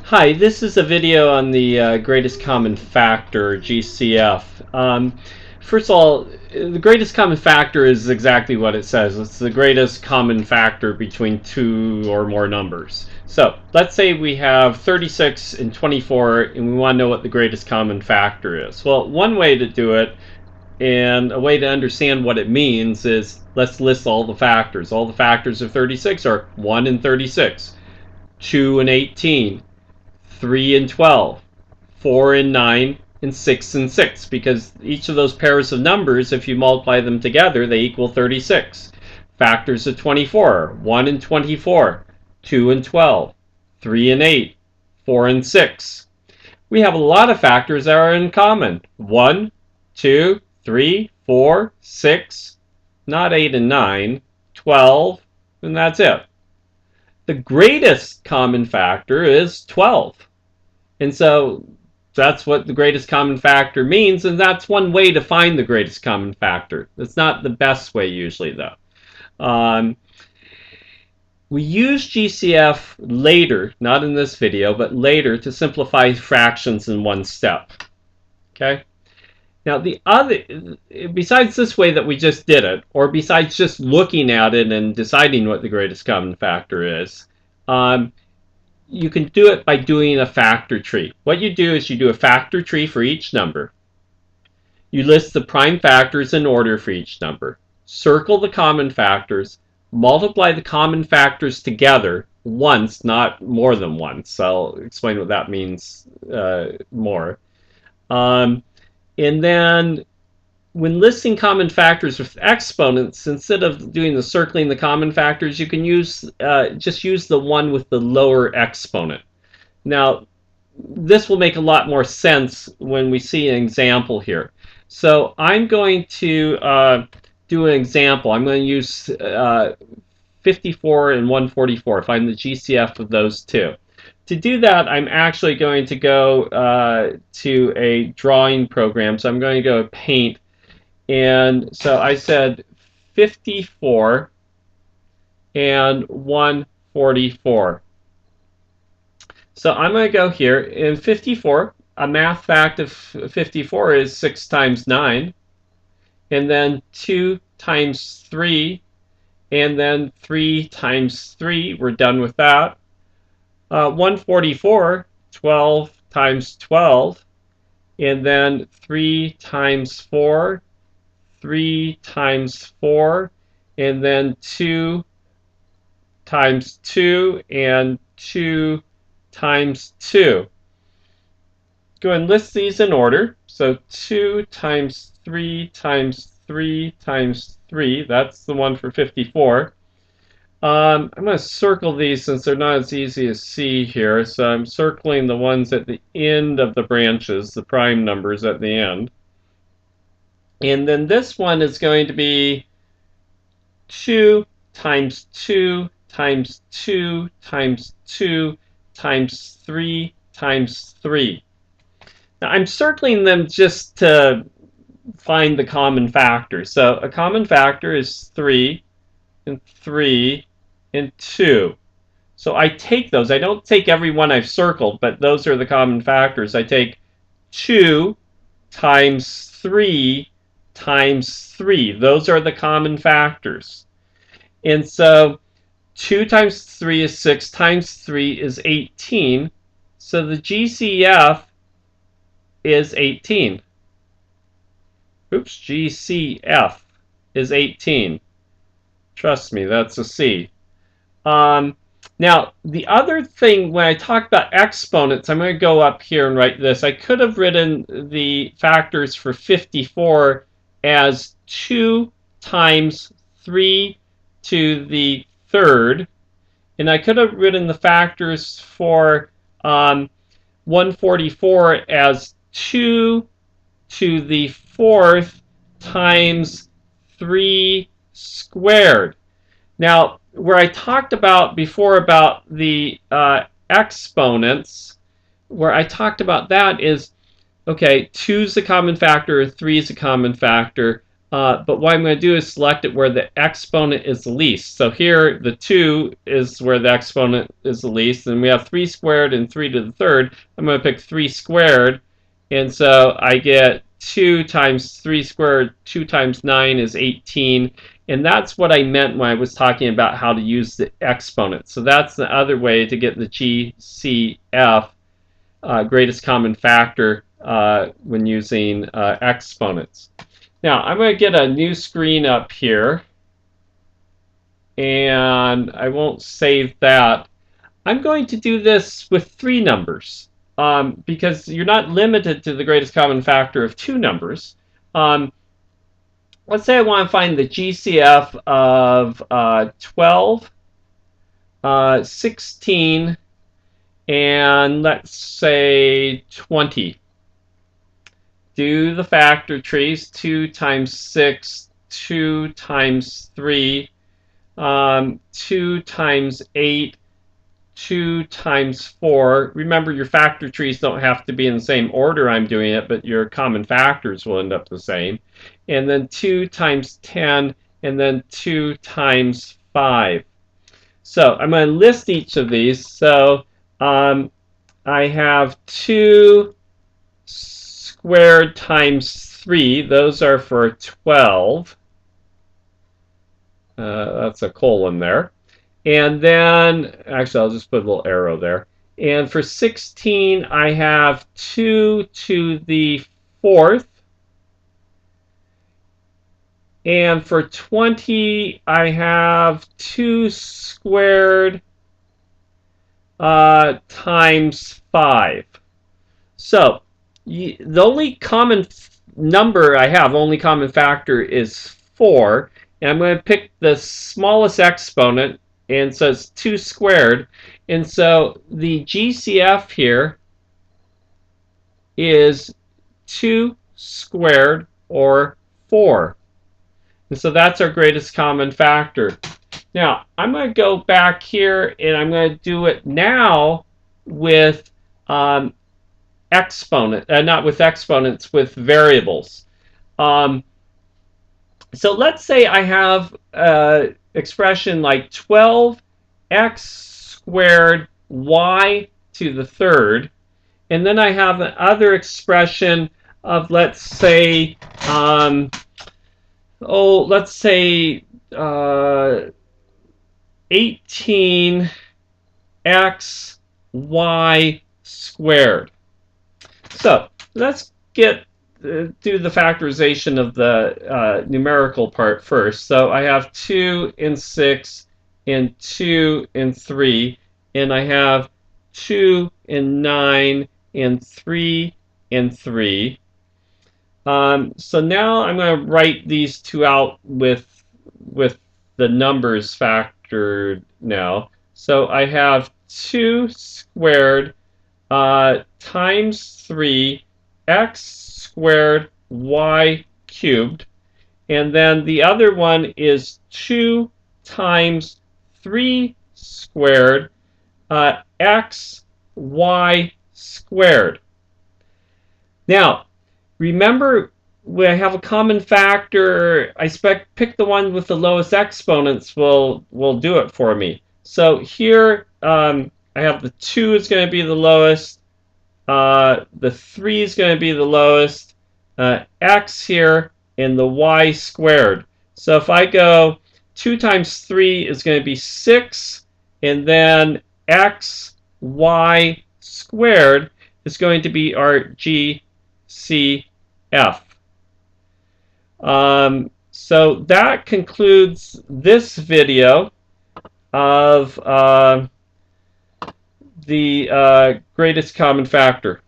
Hi, this is a video on the greatest common factor, GCF. First of all, the greatest common factor is exactly what it says. It's the greatest common factor between two or more numbers. So let's say we have 36 and 24 and we want to know what the greatest common factor is. Well, one way to do it and a way to understand what it means is let's list all the factors. All the factors of 36 are 1 and 36, 2 and 18, 3 and 12, 4 and 9, and 6 and 6, because each of those pairs of numbers, if you multiply them together, they equal 36. Factors of 24, 1 and 24, 2 and 12, 3 and 8, 4 and 6. We have a lot of factors that are in common. 1, 2, 3, 4, 6, not 8 and 9, 12, and that's it. The greatest common factor is 12. And so that's what the greatest common factor means, and that's one way to find the greatest common factor. It's not the best way usually, though. We use GCF later, not in this video, but later to simplify fractions in one step. Okay? Now, besides this way that we just did it, or besides just looking at it and deciding what the greatest common factor is, you can do it by doing a factor tree. What you do is you do a factor tree for each number. You list the prime factors in order for each number. Circle the common factors. Multiply the common factors together once, not more than once. I'll explain what that means more. And then when listing common factors with exponents, instead of doing the circling the common factors, you can just use the one with the lower exponent. Now, this will make a lot more sense when we see an example here. So I'm going to do an example. I'm going to use 54 and 144, find the GCF of those two. To do that, I'm actually going to go to a drawing program. So I'm going to go to Paint. And so I said 54 and 144. So I'm going to go here. In 54, a math fact of 54 is 6 times 9. And then 2 times 3. And then 3 times 3. We're done with that. 144, 12 times 12. And then 3 times 4. 3 times 4, and then 2 times 2, and 2 times 2. Go ahead and list these in order. So 2 times 3 times 3 times 3, that's the one for 54. I'm going to circle these since they're not as easy to see here. So I'm circling the ones at the end of the branches, the prime numbers at the end. And then this one is going to be 2 times 2 times 2 times 2 times 3 times 3. Now I'm circling them just to find the common factor. So a common factor is 3 and 3 and 2. So I take those. I don't take every one I've circled, but those are the common factors. I take 2 times 3 times 3. Those are the common factors. And so 2 times 3 is 6 times 3 is 18. So the GCF is 18. Oops, GCF is 18. Trust me, that's a C. Now, the other thing, when I talk about exponents, I'm going to go up here and write this. I could have written the factors for 54 as 2 times 3 to the third. And I could have written the factors for 144 as 2 to the fourth times 3 squared. Now, where I talked about before about the exponents, where I talked about that is, okay, 2 is a common factor, 3 is a common factor. But what I'm going to do is select it where the exponent is the least. So here, the 2 is where the exponent is the least. And we have 3 squared and 3 to the third. I'm going to pick 3 squared. And so I get 2 times 3 squared, 2 times 9 is 18. And that's what I meant when I was talking about how to use the exponent. So that's the other way to get the GCF, greatest common factor, when using exponents. Now, I'm going to get a new screen up here, and I won't save that. I'm going to do this with 3 numbers, because you're not limited to the greatest common factor of 2 numbers. Let's say I want to find the GCF of 12, 16, and let's say 20. Do the factor trees. 2 times 6, 2 times 3, 2 times 8, 2 times 4. Remember, your factor trees don't have to be in the same order I'm doing it, but your common factors will end up the same. And then 2 times 10, and then 2 times 5. So I'm going to list each of these. So I have 2 squared times 3. Those are for 12. That's a colon there. And then, actually, I'll just put a little arrow there. And for 16, I have 2 to the 4th. And for 20, I have 2 squared times 5. So the only common number I have, only common factor, is 4. And I'm going to pick the smallest exponent, and so it's 2 squared. And so the GCF here is 2 squared, or 4. And so that's our greatest common factor. Now, I'm going to go back here, and I'm going to do it now with not with exponents, with variables. So let's say I have an expression like 12x squared y to the third, and then I have another expression of, let's say, let's say 18x y squared. So let's do the factorization of the numerical part first. So I have 2 and 6 and 2 and 3, and I have 2 and 9 and 3 and 3. So now I'm going to write these two out with the numbers factored now. So I have 2 squared times 3 x squared y cubed, and then the other one is 2 times 3 squared x y squared. Now, remember, when I have a common factor, I pick the one with the lowest exponents will do it for me. So here I have the 2 is going to be the lowest, the 3 is going to be the lowest, x here, and the y squared. So if I go 2 times 3 is going to be 6, and then x y squared is going to be our GCF. So that concludes this video of the greatest common factor.